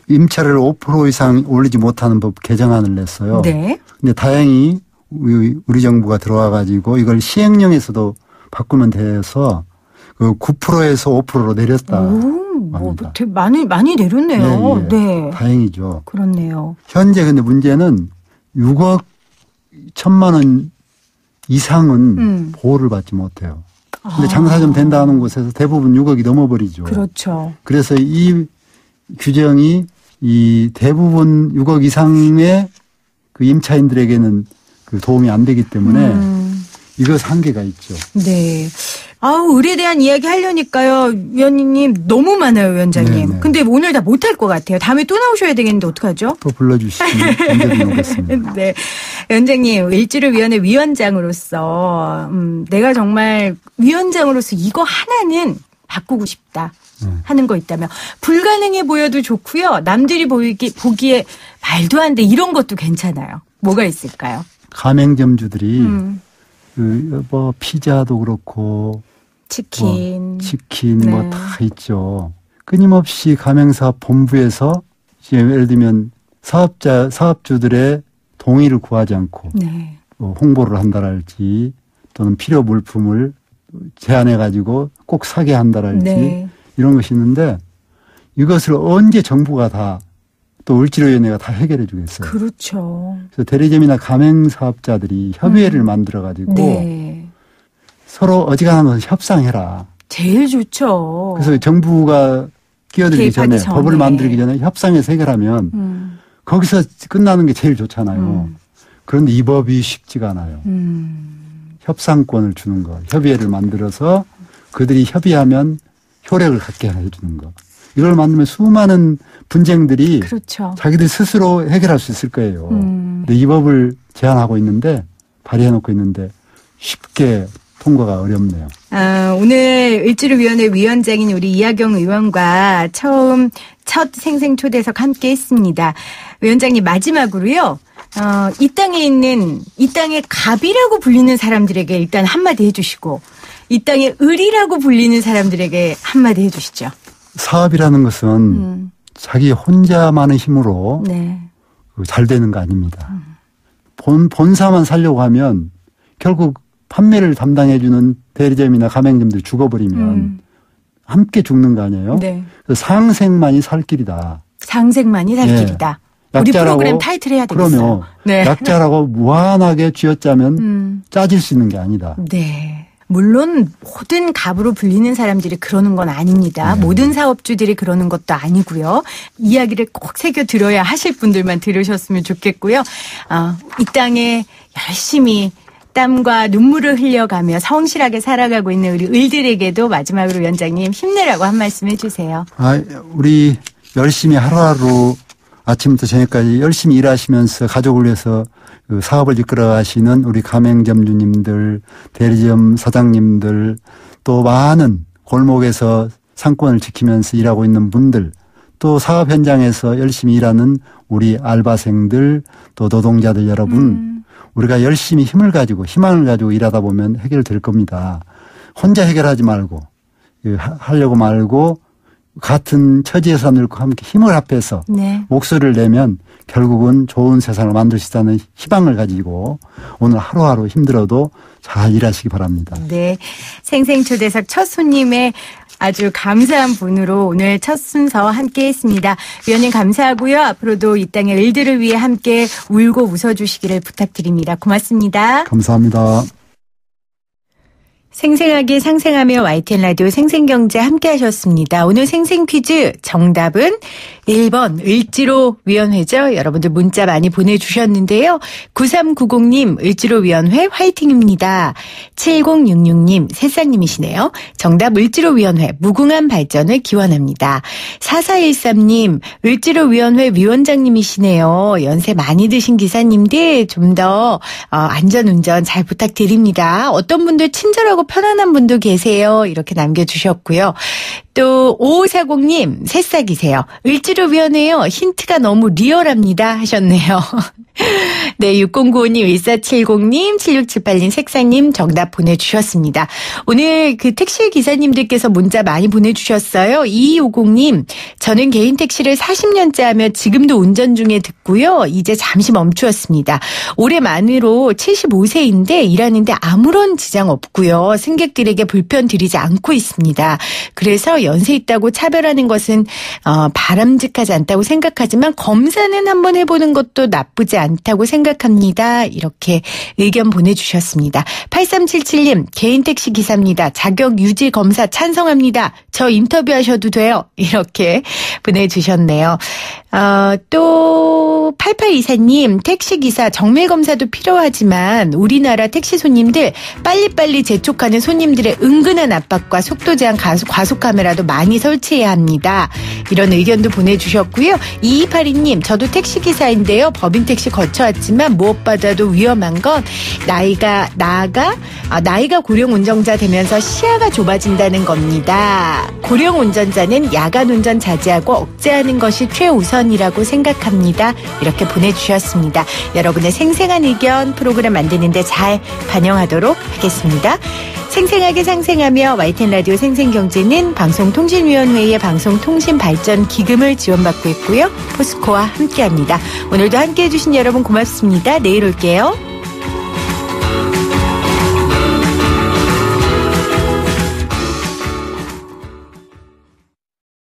임차를 5% 이상 올리지 못하는 법 개정안을 냈어요. 네. 근데 다행히 우리 정부가 들어와 가지고 이걸 시행령에서도 바꾸면 돼서 그 9%에서 5%로 내렸다. 되게 많이 내렸네요. 네. 다행이죠. 그렇네요. 현재 근데 문제는 6억 1천만 원 이상은 보호를 받지 못해요. 근데 장사 좀 된다는 곳에서 대부분 6억이 넘어버리죠. 그렇죠. 그래서 이 규정이 이 대부분 6억 이상의 그 임차인들에게는 그 도움이 안 되기 때문에 이것 한계가 있죠. 네. 을에 대한 이야기 하려니까요. 위원님 너무 많아요, 위원장님. 네네. 근데 오늘 다 못할 것 같아요. 다음에 또 나오셔야 되겠는데 어떡하죠? 또 불러주시면 언제든 오겠습니다. 네. 위원장님, 을지로위원회 위원장으로서 내가 정말 위원장으로서 이거 하나는 바꾸고 싶다 하는 거 있다면 불가능해 보여도 좋고요. 남들이 보기에 말도 안 돼 이런 것도 괜찮아요. 뭐가 있을까요? 가맹점주들이 뭐 피자도 그렇고 치킨 네. 뭐 다 있죠. 끊임없이 가맹사업 본부에서 예를 들면 사업주들의 동의를 구하지 않고 네. 홍보를 한다랄지 또는 필요 물품을 제안해 가지고 꼭 사게 한다랄지 네. 이런 것이 있는데 이것을 언제 정부가 다 또 을지로위원회가 다 해결해 주겠어요. 그렇죠. 그래서 대리점이나 가맹사업자들이 협의회를 만들어 가지고 네. 서로 어지간한 것은 협상해라. 제일 좋죠. 그래서 정부가 끼어들기 전에 법을 만들기 전에 협상해서 해결하면 거기서 끝나는 게 제일 좋잖아요. 그런데 이 법이 쉽지가 않아요. 협상권을 주는 거. 협의회를 만들어서 그들이 협의하면 효력을 갖게 해주는 거. 이걸 만들면 수많은 분쟁들이 그렇죠. 자기들 스스로 해결할 수 있을 거예요. 근데 이 법을 제안하고 있는데 발의해놓고 있는데 쉽게 통과가 어렵네요. 오늘 을지로위원회 위원장인 우리 이하경 의원과 첫 생생 초대석 함께 했습니다. 위원장님 마지막으로요. 이 땅의 갑이라고 불리는 사람들에게 일단 한마디 해주시고 이 땅의 을이라고 불리는 사람들에게 한마디 해주시죠. 사업이라는 것은 자기 혼자만의 힘으로 네. 잘 되는 거 아닙니다. 본사만 살려고 하면 결국 판매를 담당해주는 대리점이나 가맹점들이 죽어버리면 함께 죽는 거 아니에요? 네. 상생만이 살 길이다. 상생만이 살 길이다. 우리 프로그램 타이틀 해야 되겠어요. 그러면 네. 약자라고 무한하게 쥐어짜면 짜질 수 있는 게 아니다. 네. 물론 모든 갑으로 불리는 사람들이 그러는 건 아닙니다. 모든 사업주들이 그러는 것도 아니고요. 이야기를 꼭 새겨 들어야 하실 분들만 들으셨으면 좋겠고요. 이 땅에 열심히 땀과 눈물을 흘려가며 성실하게 살아가고 있는 우리 을들에게도 마지막으로 위원장님 힘내라고 한 말씀 해주세요. 우리 열심히 하루하루 아침부터 저녁까지 열심히 일하시면서 가족을 위해서 그 사업을 이끌어 가시는 우리 가맹점주님들, 대리점 사장님들, 또 많은 골목에서 상권을 지키면서 일하고 있는 분들, 또 사업 현장에서 열심히 일하는 우리 알바생들, 또 노동자들 여러분, 우리가 열심히 힘을 가지고 희망을 가지고 일하다 보면 해결될 겁니다. 혼자 해결하지 말고 하려고 말고 같은 처지에서 늙고 함께 힘을 합해서 네. 목소리를 내면 결국은 좋은 세상을 만들 수 있다는 희망을 가지고 오늘 하루하루 힘들어도 잘 일하시기 바랍니다. 네, 생생초대석 첫 손님의 아주 감사한 분으로 오늘 첫 순서 함께 했습니다. 위원님 감사하고요. 앞으로도 이 땅의 을들을 위해 함께 울고 웃어주시기를 부탁드립니다. 고맙습니다. 감사합니다. 생생하게 상생하며 YTN 라디오 생생경제 함께 하셨습니다. 오늘 생생 퀴즈 정답은 1번 을지로위원회죠. 여러분들 문자 많이 보내주셨는데요. 9390님 을지로위원회 화이팅입니다. 7066님 새싹님이시네요. 정답 을지로위원회 무궁한 발전을 기원합니다. 4413님 을지로위원회 위원장님이시네요. 연세 많이 드신 기사님들 좀 더 안전운전 잘 부탁드립니다. 어떤 분들 친절하고 편안한 분도 계세요. 이렇게 남겨주셨고요. 또 5540님 새싹이세요. 을지로위원회요. 힌트가 너무 리얼합니다 하셨네요. 네, 6095님, 1470님, 7678님, 색상님 정답 보내주셨습니다. 오늘 그 택시 기사님들께서 문자 많이 보내주셨어요. 2250님, 저는 개인 택시를 40년째 하며 지금도 운전 중에 듣고요. 이제 잠시 멈추었습니다. 올해 만으로 75세인데 일하는데 아무런 지장 없고요. 승객들에게 불편 드리지 않고 있습니다. 그래서 연세 있다고 차별하는 것은 바람직하지 않다고 생각하지만 검사는 한번 해보는 것도 나쁘지 않다고 생각합니다. 이렇게 의견 보내주셨습니다. 8377님 개인 택시 기사입니다. 자격 유지 검사 찬성합니다. 저 인터뷰하셔도 돼요. 이렇게 보내주셨네요. 또 8824님 택시기사 정밀검사도 필요하지만 우리나라 택시 손님들 빨리빨리 재촉하는 손님들의 은근한 압박과 속도 제한 과속 카메라도 많이 설치해야 합니다. 이런 의견도 보내주셨고요. 2282님 저도 택시기사인데요. 법인택시 거쳐왔지만 무엇보다도 위험한 건 나이가 고령 운전자 되면서 시야가 좁아진다는 겁니다. 고령 운전자는 야간 운전 자제하고 억제하는 것이 최우선이라고 생각합니다. 이렇게 보내주셨습니다. 여러분의 생생한 의견 프로그램 만드는데 잘 반영하도록 하겠습니다. 생생하게 상생하며 YTN 라디오 생생경제는 방송통신위원회의 방송통신발전기금을 지원받고 있고요. 포스코와 함께합니다. 오늘도 함께해 주신 여러분 고맙습니다. 내일 올게요.